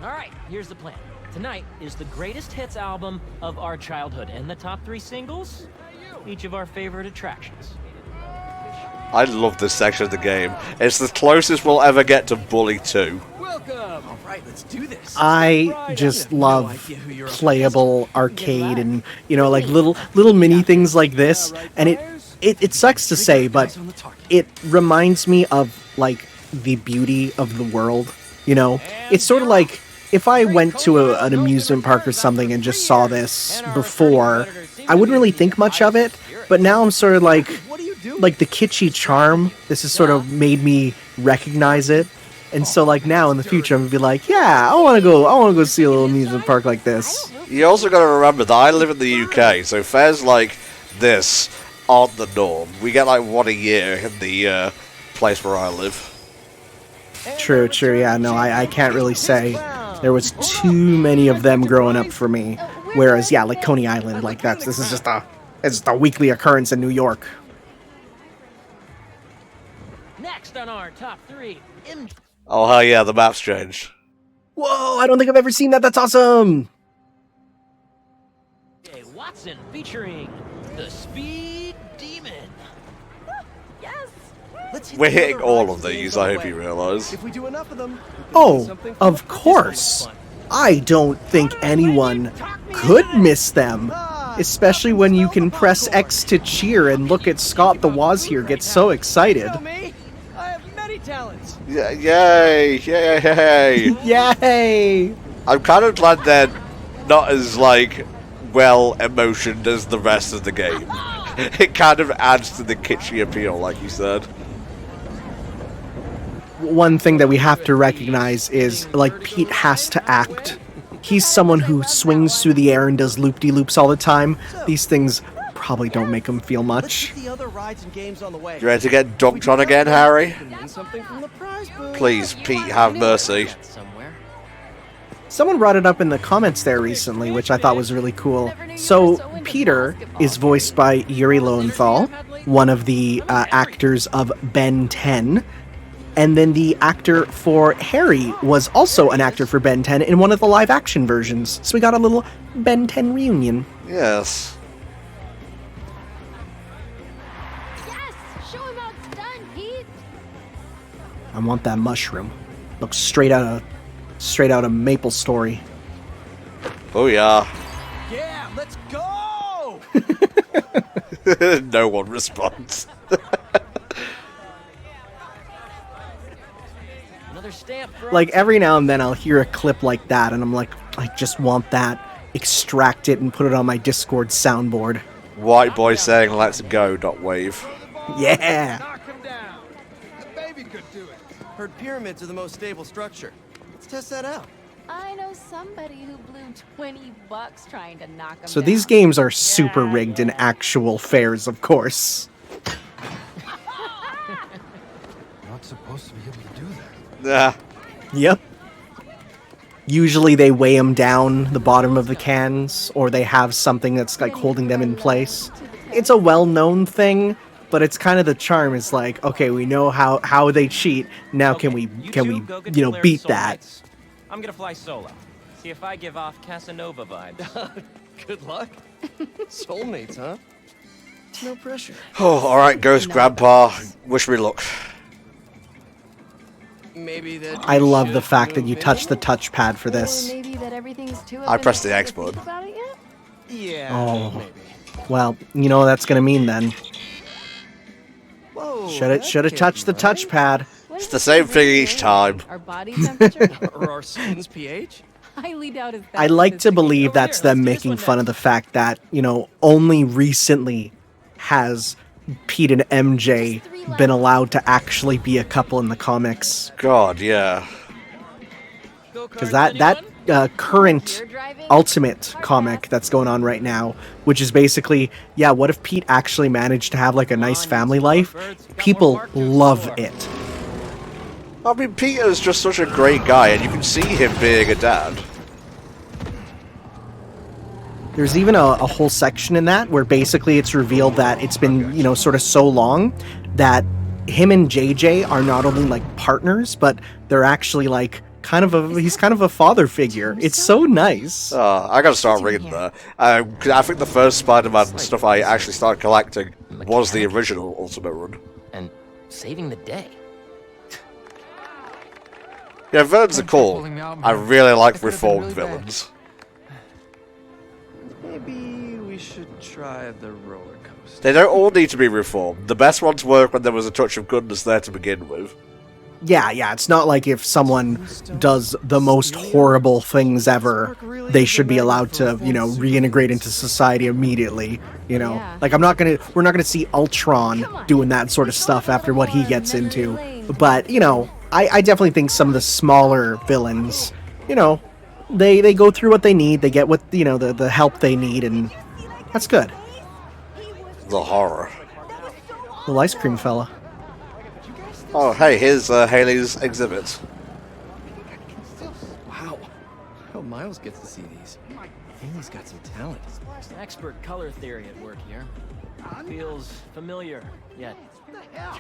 Alright, here's the plan. Tonight is the greatest hits album of our childhood, and the top 3 singles, each of our favorite attractions. I love this section of the game. It's the closest we'll ever get to Bully 2. Welcome! Alright, let's do this. I just love playable arcade and, you know, like little mini things like this. And it sucks to say, but it reminds me of, like, the beauty of the world, you know? It's sort of like, if I went to an amusement park or something and just saw this before, I wouldn't really think much of it, but now I'm sort of like the kitschy charm, this has sort of made me recognize it, and so like now in the future I'm gonna be like, yeah, I wanna go see a little amusement park like this. You also gotta remember that I live in the UK, so fairs like this aren't the norm. We get like one a year in the place where I live. True, yeah, no, I can't really say. There was too many of them growing up for me. Whereas, yeah, like Coney Island, like this is just a weekly occurrence in New York. Next on our top 3. Oh hell yeah, the map's changed. Whoa, I don't think I've ever seen that. That's awesome. Watson featuring the Speed Demon. We're hitting all of these, I hope you realize. If we do enough of them, oh, of course. I don't think anyone could miss them. Especially when you can press X to cheer and look at Scott the Woz here get so excited. I have many talents. Yeah, yay! Yay! I'm kind of glad they're not as, like, well emotioned as the rest of the game. It kind of adds to the kitschy appeal, like you said. One thing that we have to recognize is, like, Pete has to act. He's someone who swings through the air and does loop-de-loops all the time. These things probably don't make him feel much. You ready to get dunked on again, Harry? Please, Pete, have mercy. Someone brought it up in the comments there recently, which I thought was really cool. So, Peter is voiced by Yuri Lowenthal, one of the actors of Ben 10. And then the actor for Harry was also an actor for Ben 10 in one of the live-action versions. So we got a little Ben 10 reunion. Yes. Yes! Show him how it's done, Pete! I want that mushroom. Looks straight out of Maple Story. Oh yeah. Yeah, let's go! No one responds. Like, every now and then I'll hear a clip like that, and I'm like, I just want that. Extract it and put it on my Discord soundboard. White boy saying, let's go, .wave. Yeah! Knock him down. The baby could do it. Heard pyramids are the most stable structure. Let's test that out. I know somebody who blew $20 trying to knock him So down. these games are super rigged in actual fairs, of course. Not supposed to be able to do that. Nah. Yep. Usually they weigh them down the bottom of the cans, or they have something that's like holding them in place. It's a well-known thing, but it's kind of the charm. Is like, okay, we know how they cheat. Now can we beat that? I'm gonna fly solo. See if I give off Casanova vibes. Good luck. Soulmates, huh? No pressure. Oh, alright, Ghost Grandpa. Wish me luck. Maybe that. I love the fact that you touch the touchpad for this. Maybe that everything's too I pressed the X button. about it yet? Yeah. Oh. Maybe. Well, you know what that's gonna mean then. Whoa. Should have touched the touchpad. It's the same thing each time. Our body temperature? Or our skin's pH? Highly doubt it's that I like to sophisticated. believe that's them making fun of the fact that, only recently has Pete and MJ been allowed to actually be a couple in the comics. God, yeah. Because that current Ultimate comic that's going on right now, which is basically, what if Pete actually managed to have like a nice family life? People love it. I mean, Peter's just such a great guy, and you can see him being a dad. There's even a whole section in that where basically it's revealed that it's been, sort of so long that him and JJ are not only like partners, but they're actually like kind of a father figure. It's so nice. I gotta start reading that. 'Cause I think the first Spider-Man stuff I actually started collecting was the original Ultimate Run. And saving the day. Yeah, villains are cool. I really like reformed villains. Maybe we should try the roller coaster. They don't all need to be reformed. The best ones work when there was a touch of goodness there to begin with. Yeah, it's not like if someone does the most horrible things ever, they should be allowed to, reintegrate into society immediately, Yeah. Like we're not gonna see Ultron doing that sort of stuff after what he gets into. But, I definitely think some of the smaller villains, they go through what they need, they get what, the help they need, and that's good. The horror. Little ice cream fella. Oh, hey, here's Hayley's exhibit. Wow. How Miles gets to see these. Haley's got some talent. Expert color theory at work here. Feels familiar, yet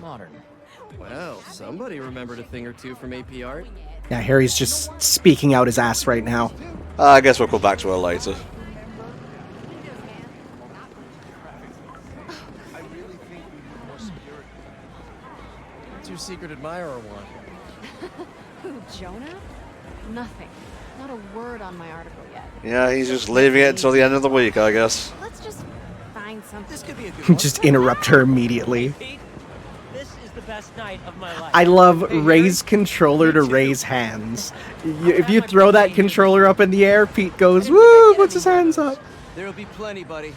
modern. Well, somebody remembered a thing or two from AP Art. Yeah, Harry's just speaking out his ass right now. I guess we'll come back to her later. What's your secret admirer want? Who, Jonah? Nothing. Not a word on my article yet. Yeah, he's just leaving it until the end of the week, I guess. Let's just find something. This could be a good one. Just interrupt her immediately. Pete, this is the best night of my life. I love raise controller to raise hands. If you throw that controller up in the air, Pete goes, woo, puts his hands up. There'll be plenty, buddy.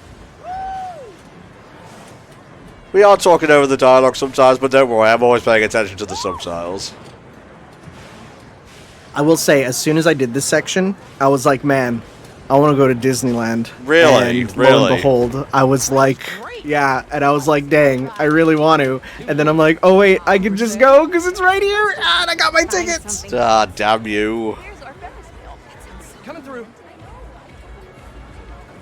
We are talking over the dialogue sometimes, but don't worry, I'm always paying attention to the subtitles. I will say, as soon as I did this section, I was like, man, I want to go to Disneyland. Really? And lo Really? and behold, I was like, yeah, and I was like, dang, I really want to. And then I'm like, oh wait, I can just go because it's right here, and I got my tickets. Ah, damn you. Here's our Ferris wheel. That sounds so Coming through.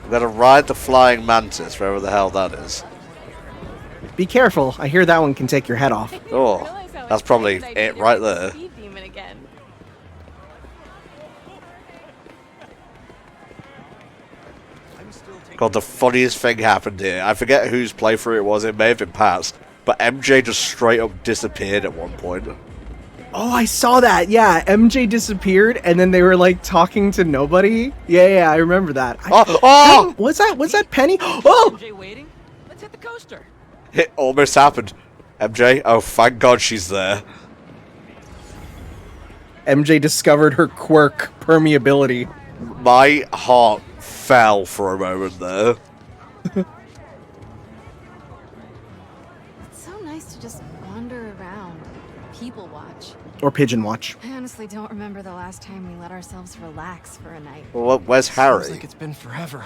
I'm gonna ride the flying mantis, wherever the hell that is. Be careful, I hear that one can take your head off. Oh, that's probably it right there. Speed demon again. God, the funniest thing happened here. I forget whose playthrough it was, it may have been Pat's, but MJ just straight up disappeared at one point. Oh, I saw that. Yeah, MJ disappeared, and then they were like talking to nobody. Yeah, I remember that. Oh! Was that Penny? Oh, MJ waiting? Let's hit the coaster. It almost happened. MJ, oh thank God she's there. MJ discovered her quirk, permeability. My heart fell for a moment there. It's so nice to just wander around, people watch. Or pigeon watch. I honestly don't remember the last time we let ourselves relax for a night. Well, where's Seems Harry? like it's been forever.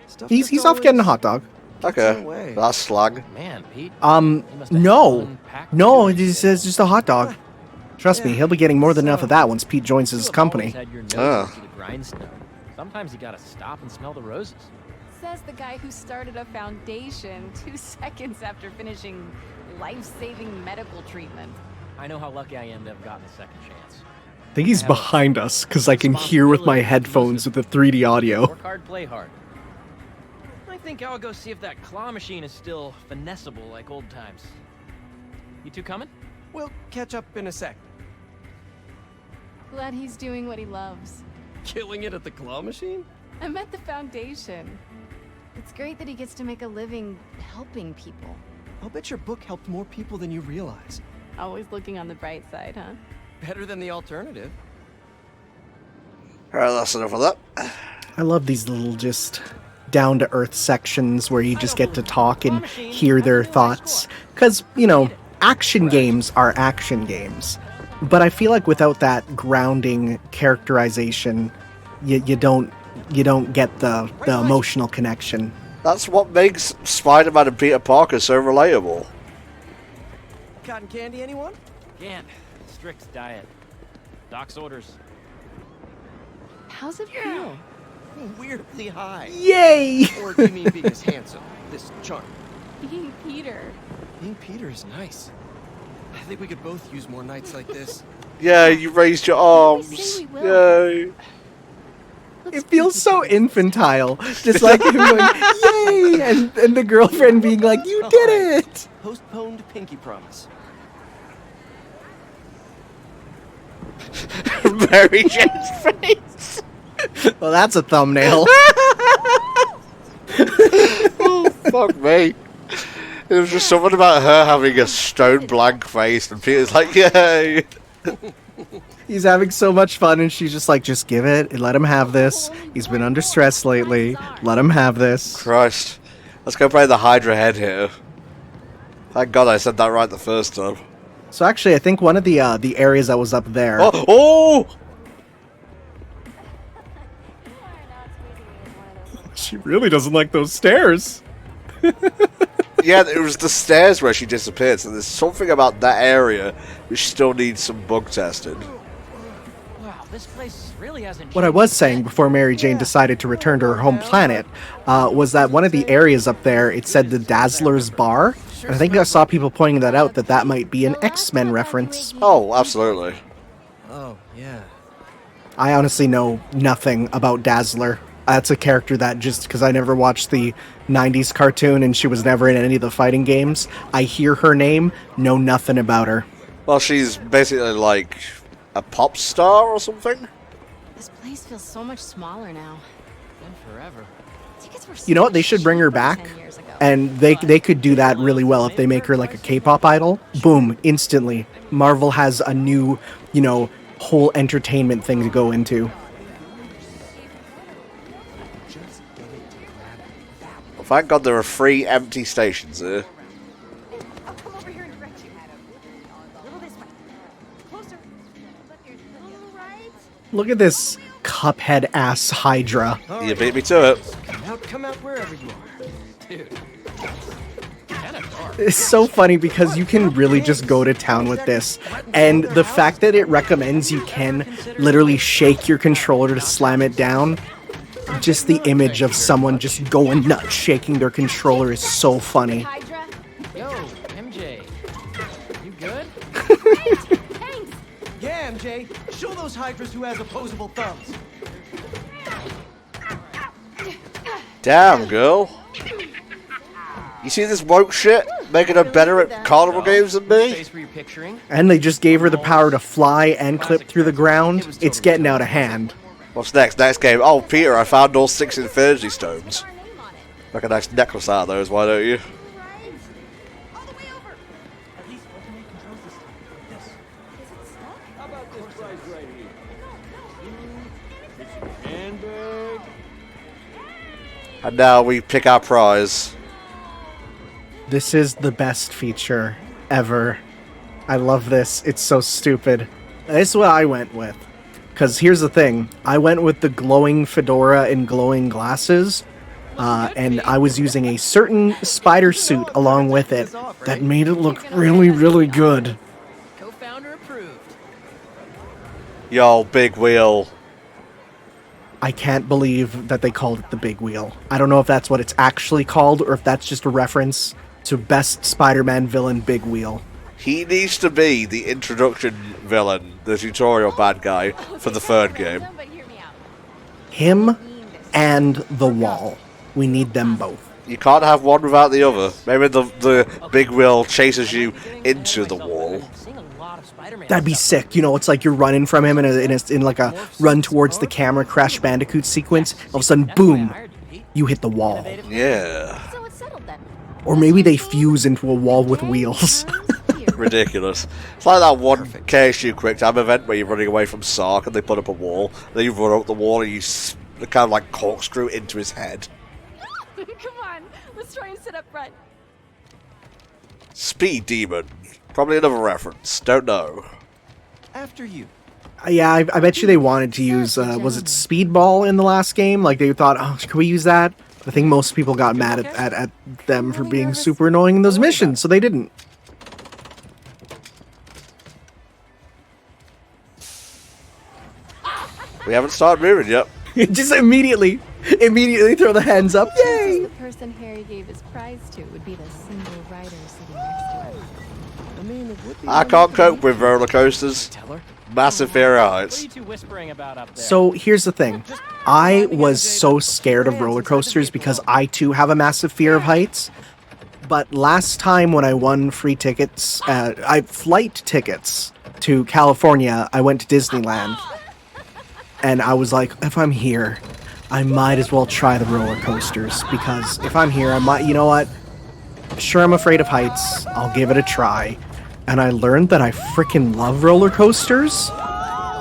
Stuff He's just off getting a always hot dog. gets Okay, away. that's slag. Man, Pete. No, it's just a hot dog. Trust me, he'll be getting more than enough of that once Pete joins his company. Sometimes you gotta stop and smell the roses. Says the guy who started a foundation 2 seconds after finishing life-saving medical treatment. I know how lucky I am to have gotten a second chance. I think he's behind us because I can hear with my headphones with the 3D audio. Work hard, play hard. I think I'll go see if that claw machine is still finessable like old times. You two coming? We'll catch up in a sec. Glad he's doing what he loves. Killing it at the claw machine? I met the foundation. It's great that he gets to make a living helping people. I'll bet your book helped more people than you realize. Always looking on the bright side, huh? Better than the alternative. Alright, that's enough of that. I love these little just down-to-earth sections where you just get to talk and hear their thoughts. Because, action games are action games. But I feel like without that grounding characterization, you don't get the emotional connection. That's what makes Spider-Man and Peter Parker so relatable. Cotton candy, anyone? Can't. Strict diet. Doc's orders. How's it feel? Weirdly high. Yay! Or do you mean being as handsome? This charm. Being Peter. Being Peter is nice. I think we could both use more nights like this. Yeah, you raised your arms. Yay. It feels so infantile. Just like him going, yay! And the girlfriend being like, you did it! Postponed pinky promise. Mary Jane's face. Well, that's a thumbnail. Oh, fuck me. It was just something about her having a stone blank face, and Peter's like, yay! He's having so much fun, and she's just like, just give it, and let him have this. He's been under stress lately. Let him have this. Christ. Let's go play the Hydra head here. Thank God I said that right the first time. So actually, I think one of the areas that was up there... Oh! Oh! She really doesn't like those stairs. Yeah, it was the stairs where she disappeared, so there's something about that area which still needs some bug tested. Wow, this place really hasn't. What I was saying before Mary Jane decided to return to her home planet was that one of the areas up there, it said the Dazzler's Bar. And I think I saw people pointing that out, that might be an X-Men reference. Oh, absolutely. Oh, yeah. I honestly know nothing about Dazzler. That's a character that just because I never watched the 90s cartoon and she was never in any of the fighting games, I hear her name, know nothing about her. Well, she's basically like a pop star or something. This place feels so much smaller now. Been forever. Tickets were You know what? They so should bring her cheap back. 10 years ago. And they could do that really well if they make her like a K-pop idol. Boom, instantly. Marvel has a new, whole entertainment thing to go into. Well, thank God there are 3 empty stations here. I'll come over here and direct you. A little this way. Closer. Little right. Look at this Cuphead-ass Hydra. You beat me to it. Come out wherever you are. Dude. Kinda dark. It's so funny because you can really just go to town with this. And the fact that it recommends you can literally shake your controller to slam it down, just the image of someone just going nuts shaking their controller is so funny. Hydra. Yo, MJ. You good? Thanks. Yeah, MJ. Show those Hydras who has opposable thumbs. Damn, girl. You see this woke shit? Making her better at Carnival games than me? Face were you picturing? And they just gave her the power to fly and clip through the ground. It's getting out of hand. What's next? Next game. Oh, Peter, I found all 6 Infinity Stones. Make a nice necklace out of those, why don't you? All the way over. At least alternate controls this time. Yes. Is it stuck? How about this prize right here? Handbag. And now we pick our prize. This is the best feature ever. I love this. It's so stupid. This is what I went with. Because here's the thing. I went with the glowing fedora and glowing glasses. And I was using a certain spider suit along with it that made it look really, really good. Co-founder approved. Yo, big wheel. I can't believe that they called it the Big Wheel. I don't know if that's what it's actually called or if that's just a reference to best Spider-Man villain Big Wheel. He needs to be the introduction villain, the tutorial bad guy, for the 3rd game. But hear me out. Him and the Wall. We need them both. You can't have one without the other. Maybe the big wheel chases you into the wall. That'd be sick. It's like you're running from him in like a run towards the camera Crash Bandicoot sequence. All of a sudden, boom, you hit the wall. Yeah. So it's settled then. Or maybe they fuse into a wall with wheels. Ridiculous. It's like that one KSU Quick Time event where you're running away from Sark and they put up a wall. Then you run up the wall and you kind of like corkscrew into his head. Come on, let's try and sit up front. Speed Demon. Probably another reference. Don't know. After you. Yeah, I bet you they wanted to use, was it Speedball in the last game? Like they thought, oh, can we use that? I think most people got mad at them for being super annoying in those missions, so they didn't. We haven't started moving yet. Just immediately throw the hands up. Yay! The person Harry gave his prize to would be the single rider sitting next to him. I mean, it would be. I can't cope with roller coasters. Tell her. Massive fear of What are heights. you two whispering about up there? So here's the thing. I was so scared of roller coasters because I too have a massive fear of heights. But last time when I won free tickets, flight tickets to California, I went to Disneyland. And I was like, if I'm here, I might as well try the roller coasters. Because if I'm here, I might, you know what? Sure, I'm afraid of heights. I'll give it a try. And I learned that I freaking love roller coasters.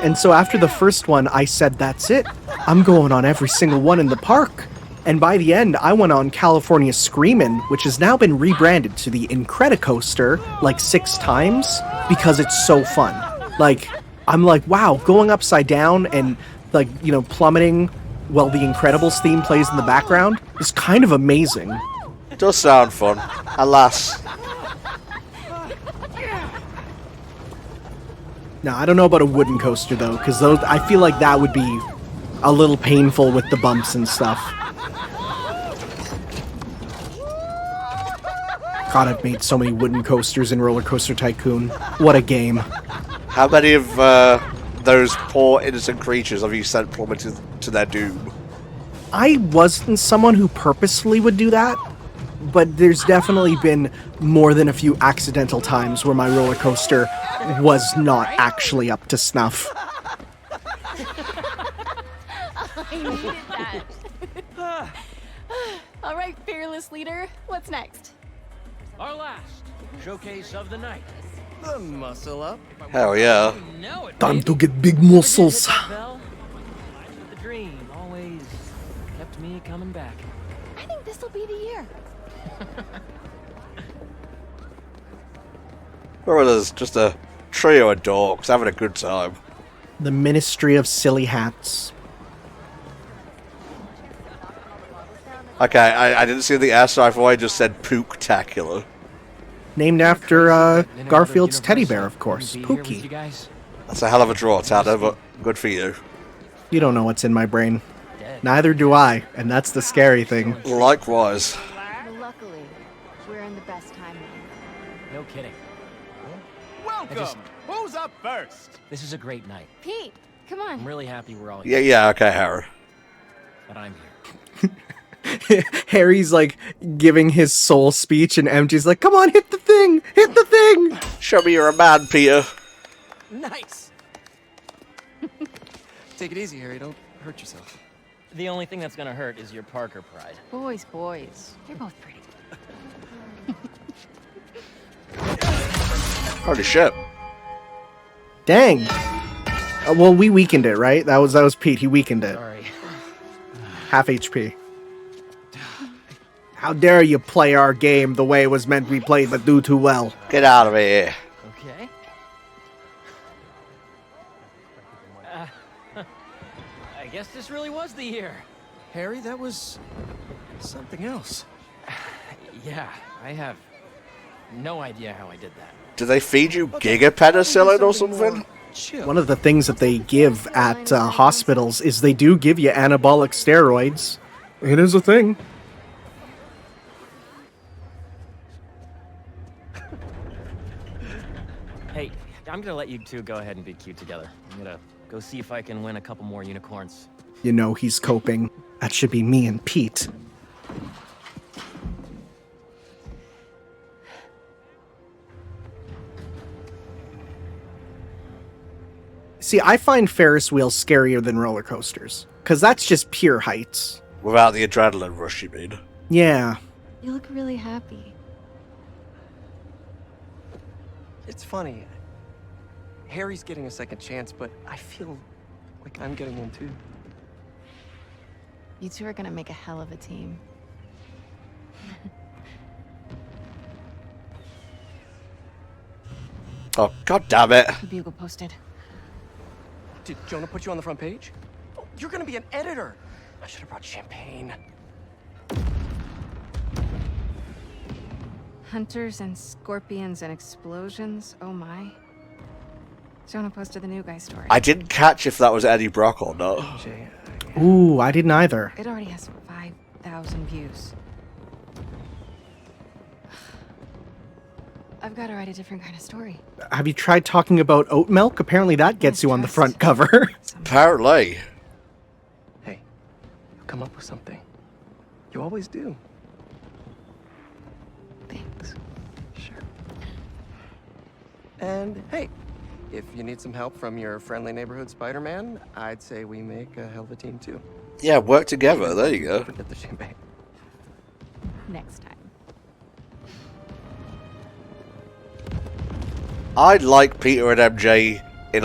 And so after the first one, I said, that's it. I'm going on every single one in the park. And by the end, I went on California Screamin', which has now been rebranded to the Incredicoaster like 6 times because it's so fun. Like, I'm like, wow, going upside down and, like, you know, plummeting while the Incredibles theme plays in the background is kind of amazing. It does sound fun. Alas. Now, I don't know about a wooden coaster, though, because those, I feel like that would be a little painful with the bumps and stuff. God, I've made so many wooden coasters in Roller Coaster Tycoon. What a game. How many of those poor innocent creatures have you sent plummeted to their doom? I wasn't someone who purposely would do that, but there's definitely been more than a few accidental times where my roller coaster was not actually up to snuff. I needed that. All right, fearless leader, what's next? Our last showcase of the night. The muscle up. Hell yeah. You know it, Time baby. to get big muscles. Bell, life with the dream always kept me coming back. I think this will be the year. Or there's just a trio of dogs having a good time. The Ministry of Silly Hats. Okay, I didn't see the S, so I just said Pooktacular. Named after In Garfield's another teddy universe, bear, I of course, wouldn't be here with you Pookie. guys. That's a hell of a draw, Tanner, but good for you. You don't know what's in my brain. Dead. Neither do I, and that's the scary thing. Likewise. Luckily, we're in the best timeline. No kidding. Welcome. Who's up first? This is a great night. Pete, come on. I'm really happy we're all here, Yeah, okay, Harry. but I'm here. Harry's like giving his soul speech, and MJ's like, come on, hit the thing! Hit the thing! Show me you're a man, Peter. Nice. Take it easy, Harry. Don't hurt yourself. The only thing that's gonna hurt is your Parker pride. Boys, you're both pretty. Holy shit. Dang. Well, we weakened it, right? That was Pete. He weakened it. Sorry. Half HP. How dare you play our game the way it was meant to be played, but do too well. Get out of here. Okay. I guess this really was the year. Harry, that was something else. Yeah, I have no idea how I did that. Do they feed you gigapenicillin or something? Chill. One of the things that they give at hospitals is they do give you anabolic steroids. It is a thing. Hey, I'm gonna let you two go ahead and be cute together. I'm gonna go see if I can win a couple more unicorns. You know he's coping. That should be me and Pete. See, I find Ferris wheels scarier than roller coasters, because that's just pure heights. Without the adrenaline rush, you mean? Yeah. You look really happy. It's funny. Harry's getting a second chance, but I feel like I'm getting one too. You two are gonna make a hell of a team. Oh, god damn it. The bugle posted. Did Jonah put you on the front page? Oh, you're gonna be an editor. I should have brought champagne. Hunters and scorpions and explosions. Oh my. Jonah posted the new guy story. I didn't catch if that was Eddie Brock or not. Jay, Ooh, I didn't either. It already has 5,000 views. I've got to write a different kind of story. Have you tried talking about oat milk? Apparently that gets you on the front cover. Apparently. Hey, you'll come up with something. You always do. Thanks. Sure. And hey, if you need some help from your friendly neighborhood Spider-Man, I'd say we make a hell of a team too. Yeah, work together. There you go. Forget the champagne. Next time. I like Peter and MJ in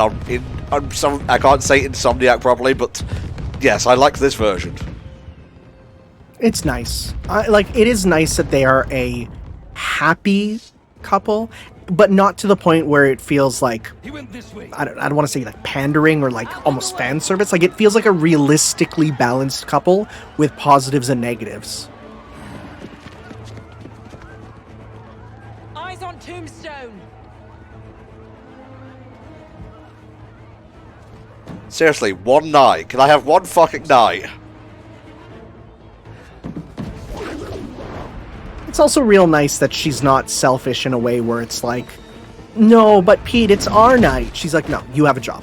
some. I can't say Insomniac properly, but yes, I like this version. It's nice. It is nice that they are a happy couple, but not to the point where it feels like, I don't want to say like pandering or like almost fan service. Like, it feels like a realistically balanced couple with positives and negatives. Eyes on Tombstone. Seriously, one night. Can I have one fucking night? It's also real nice that she's not selfish in a way where it's like, no, but Pete, it's our night. She's like, no, you have a job.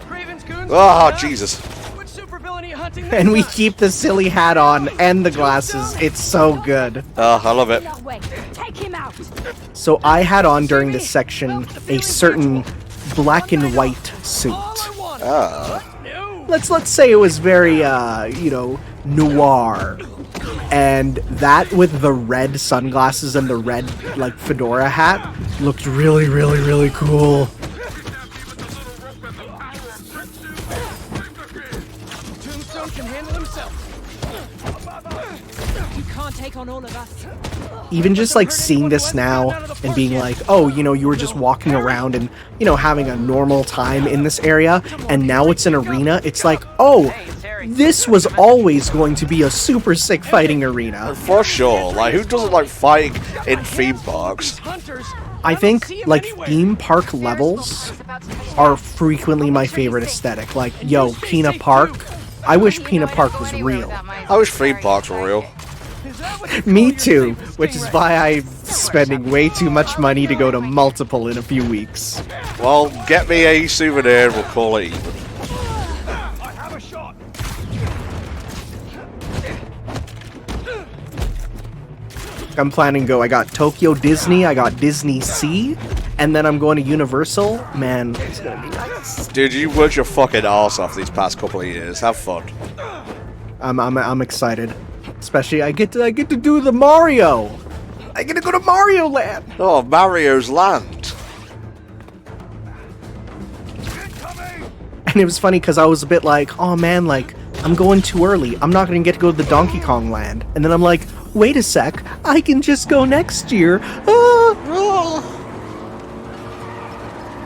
Oh, Jesus. And we keep the silly hat on and the glasses. It's so good. I love it. Take him out. So I had on during this section a certain black and white suit. Let's say it was very, noir. And that with the red sunglasses and the red, like, fedora hat looked really, really, really cool. Tombstone can handle himself. You can't take on all of us. Even just, like, seeing this now and being like, oh, you were just walking around and, having a normal time in this area, and now it's an arena, it's like, oh, this was always going to be a super sick fighting arena. For sure. Like, who doesn't like fighting in theme parks? I think, like, theme park levels are frequently my favorite aesthetic. Like, yo, Pina Park. I wish Pina Park was real. I wish theme parks were real. Me too, which is why I'm spending way too much money to go to multiple in a few weeks. Well, get me a souvenir and we'll call it even. I'm planning to go. I got Tokyo Disney, I got Disney Sea, and then I'm going to Universal. Man, it's gonna be nice. Dude, you worked your fucking ass off these past couple of years. Have fun. I'm excited. Especially I get to do the Mario. I get to go to Mario Land. Oh, Mario's Land. And it was funny because I was a bit like, oh man, like, I'm going too early. I'm not going to get to go to the Donkey Kong Land. And then I'm like, wait a sec, I can just go next year.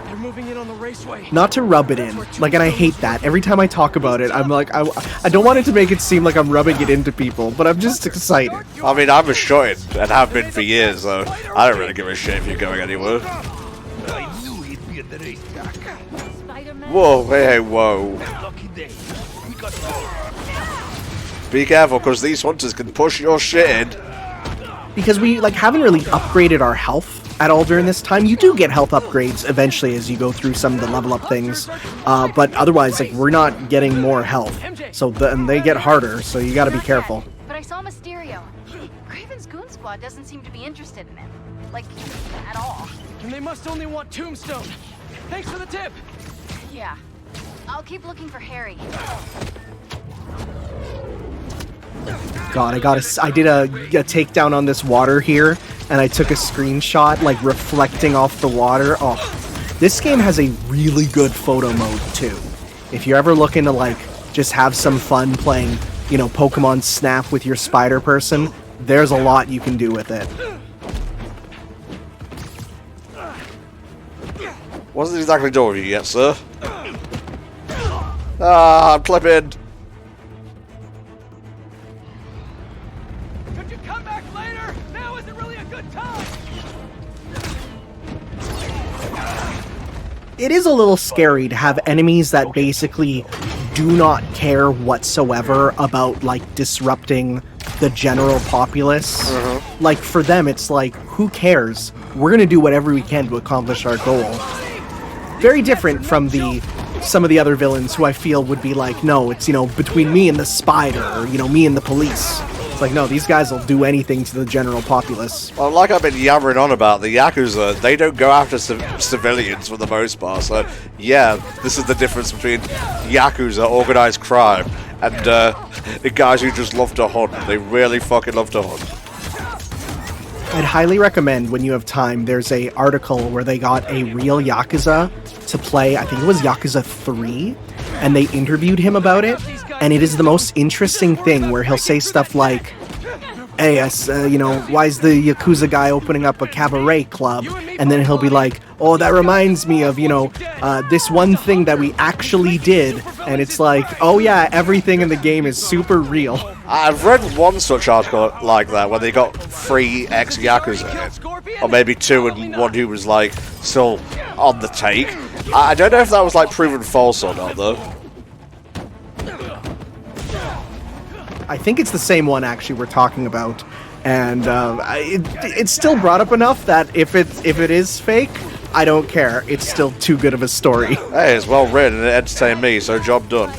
They're moving in on the raceway. Not to rub it in, like, and I hate that. Every time I talk about it, I'm like, I don't want it to make it seem like I'm rubbing it into people, but I'm just excited. I mean, I'm a shut-in and have been for years, so I don't really give a shit if you're going anywhere. I knew he'd be at the racetrack. Whoa, hey, whoa. Lucky day. We got Be careful, because these hunters can push your shit in. Because we, like, haven't really upgraded our health at all during this time. You do get health upgrades eventually as you go through some of the level up things, but otherwise, like, we're not getting more health. So then they get harder, so you gotta be careful. But I saw Mysterio. Craven's Goon Squad doesn't seem to be interested in him. Like, at all. And they must only want Tombstone. Thanks for the tip. Yeah. I'll keep looking for Harry. God, I did a takedown on this water here, and I took a screenshot, like, reflecting off the water. Oh, this game has a really good photo mode, too. If you're ever looking to, like, just have some fun playing, Pokemon Snap with your spider person, there's a lot you can do with it. Wasn't exactly done with you yet, sir. Ah, I'm clipping. Could you come back later? Now isn't really a good time. It is a little scary to have enemies that basically do not care whatsoever about, like, disrupting the general populace. Like, for them, it's like, who cares? We're gonna do whatever we can to accomplish our goal. Very different from some of the other villains who I feel would be like, no, it's, between me and the spider, or, me and the police. It's like, no, these guys will do anything to the general populace. Well, like I've been yammering on about, the Yakuza, they don't go after civilians for the most part, so yeah, this is the difference between Yakuza, organised crime, and the guys who just love to hunt. They really fucking love to hunt. I'd highly recommend, when you have time, there's a article where they got a real Yakuza to play, I think it was Yakuza 3, and they interviewed him about it, and it is the most interesting thing where he'll say stuff like, hey, why is the Yakuza guy opening up a cabaret club? And then he'll be like, oh, that reminds me of, this one thing that we actually did. And it's like, oh yeah, everything in the game is super real. I've read one such article like that, where they got 3 ex-Yakuza, or maybe 2 and one who was, like, still on the take. I don't know if that was, like, proven false or not, though. I think it's the same one, actually, we're talking about. And it's still brought up enough that if it is fake, I don't care. It's still too good of a story. Hey, it's well written and it entertained me, so job done.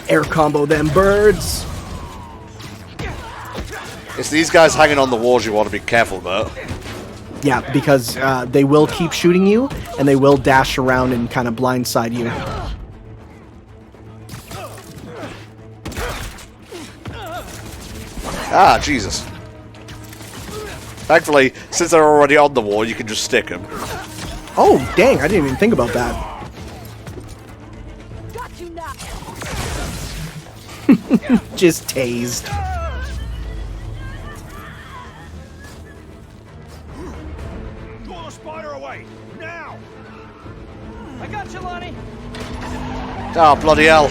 Air combo them birds. It's these guys hanging on the walls you want to be careful about. Yeah, because they will keep shooting you, and they will dash around and kind of blindside you. Ah, Jesus. Thankfully, since they're already on the wall, you can just stick them. Oh, dang, I didn't even think about that. Got you now. Just tased. Draw the spider away! Now! I got you, Lonnie. Oh, bloody hell.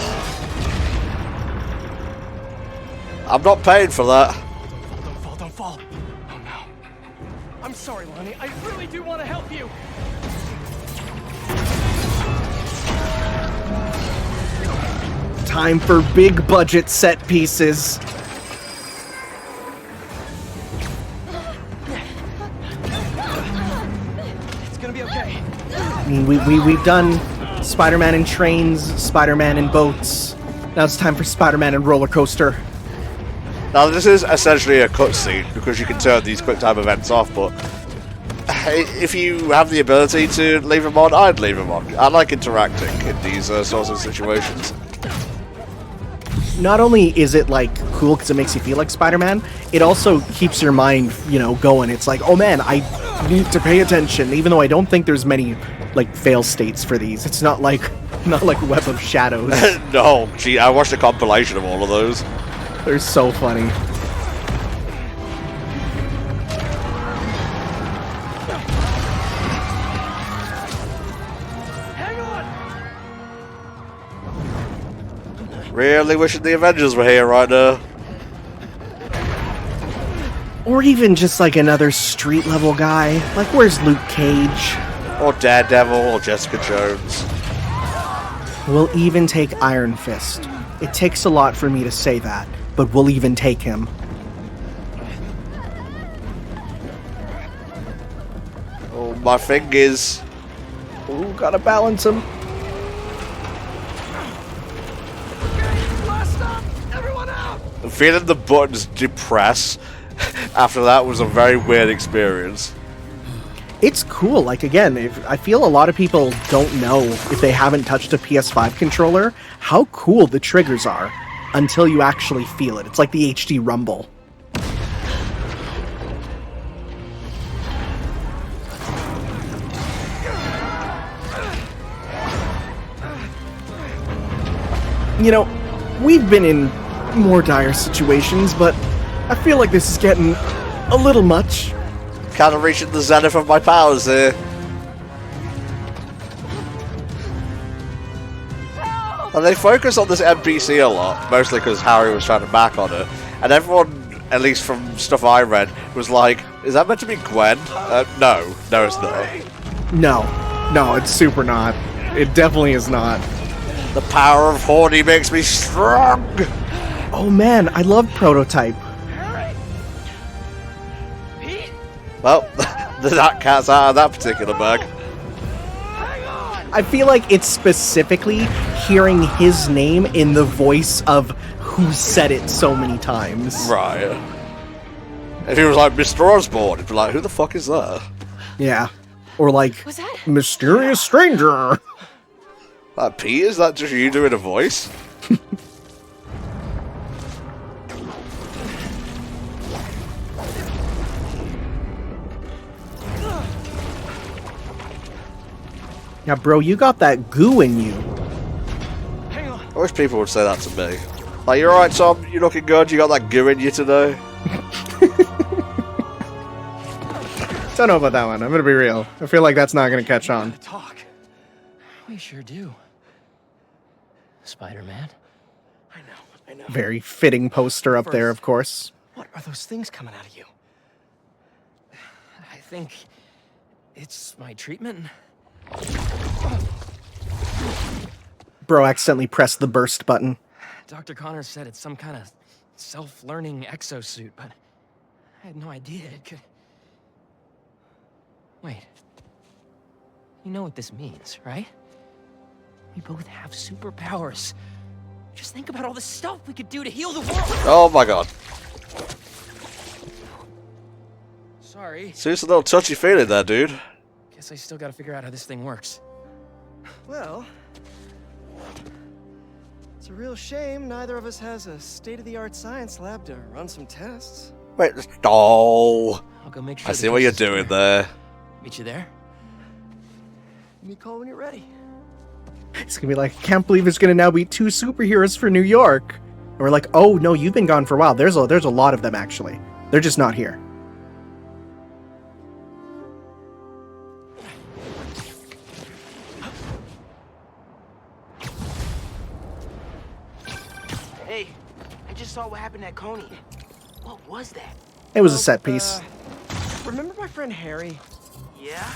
I'm not paying for that. Don't fall. Oh no. I'm sorry, Lonnie. I really do want to help you. Time for big budget set pieces. It's gonna be okay. I mean, we've done Spider-Man in trains, Spider-Man in boats. Now it's time for Spider-Man in roller coaster. Now, this is essentially a cutscene, because you can turn these QuickTime events off, but if you have the ability to leave them on, I'd leave them on. I like interacting in these sorts of situations. Not only is it, like, cool because it makes you feel like Spider-Man, it also keeps your mind, going. It's like, oh man, I need to pay attention, even though I don't think there's many, like, fail states for these. It's not like Web of Shadows. No, gee, I watched a compilation of all of those. They're so funny. Hang on. Really wishing the Avengers were here right now. Or even just, like, another street-level guy. Like, where's Luke Cage? Or Daredevil, or Jessica Jones. We'll even take Iron Fist. It takes a lot for me to say that, but we'll even take him. Oh, my fingers. Ooh, gotta balance him. Last stop. Everyone out. Feeling the buttons depress after that was a very weird experience. It's cool. Like, again, I feel a lot of people don't know, if they haven't touched a PS5 controller, how cool the triggers are until you actually feel it. It's like the HD Rumble. We've been in more dire situations, but I feel like this is getting a little much. Kind of reaching the zenith of my powers here. And they focus on this NPC a lot, mostly because Harry was trying to back on it. And everyone, at least from stuff I read, was like, is that meant to be Gwen? No, it's not. No. No, it's super not. It definitely is not. The power of Horny makes me strong! Oh man, I love Prototype. Well, that cat's out of that particular bag. I feel like it's specifically hearing his name in the voice of who said it so many times. Right. If he was like, Mr. Osborne, it'd be like, who the fuck is that? Yeah. Or like, Was that? mysterious stranger. Pete, is that just you doing a voice? Yeah, bro, you got that goo in you. I wish people would say that to me. Like, you alright, Tom? You looking good? You got that goo in you today? Don't know about that one. I'm gonna be real. I feel like that's not gonna catch on. Talk. We sure do. Spider-Man. I know. Very fitting poster up there, of course. What are those things coming out of you? I think it's my treatment. Bro accidentally pressed the burst button. Dr. Connors said it's some kind of self-learning exosuit, but I had no idea it could... Wait. You know what this means, right? We both have superpowers. Just think about all the stuff we could do to heal the world! Oh my god. Sorry. Seriously, a little touchy-feely there, dude. Guess I still gotta figure out how this thing works. Well, it's a real shame neither of us has a state-of-the-art science lab to run some tests. Wait, oh. I'll go make sure I the see what you're coast is doing clear. there. Meet you there? Give me a call when you're ready. It's gonna be like, I can't believe there's gonna now be 2 superheroes for New York. And we're like, oh no, you've been gone for a while. There's a lot of them actually. They're just not here. Hey, I just saw what happened at Coney. What was that? It was a set piece. Remember my friend Harry? Yeah?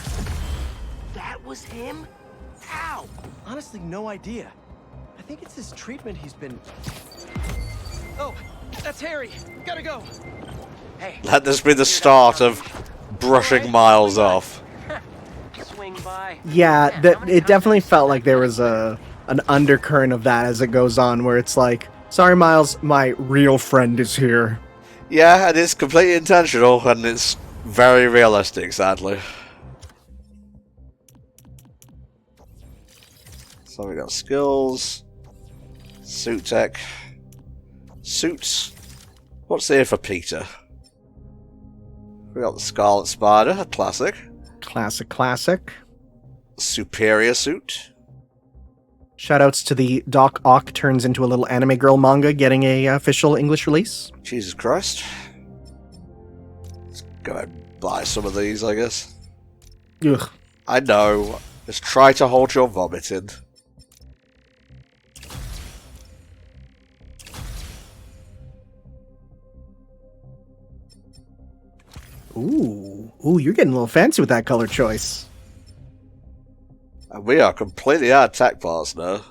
That was him? How? Honestly, no idea. I think it's his treatment he's been... Oh, that's Harry. Gotta go. Hey. Let this be the start of brushing Miles off. Swing by. Yeah, it definitely felt like there was an undercurrent of that as it goes on, where it's like, sorry Miles, my real friend is here. Yeah, and it's completely intentional, and it's very realistic, sadly. So we got skills, suit tech, suits. What's here for Peter? We got the Scarlet Spider, a classic. Classic. Superior suit. Shoutouts to the Doc Ock turns into a little anime girl manga getting a official English release. Jesus Christ. Let's go ahead and buy some of these, I guess. Ugh. I know. Just try to hold your vomit in. Ooh, you're getting a little fancy with that color choice. And we are completely out of tech parts now.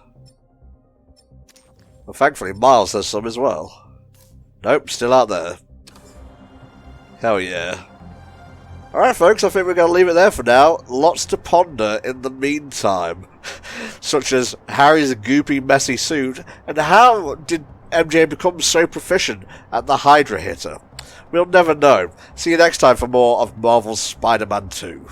Well, thankfully, Miles has some as well. Nope, still out there. Hell yeah. Alright folks, I think we're going to leave it there for now. Lots to ponder in the meantime. Such as Harry's goopy, messy suit, and how did MJ become so proficient at the Hydra hitter? We'll never know. See you next time for more of Marvel's Spider-Man 2.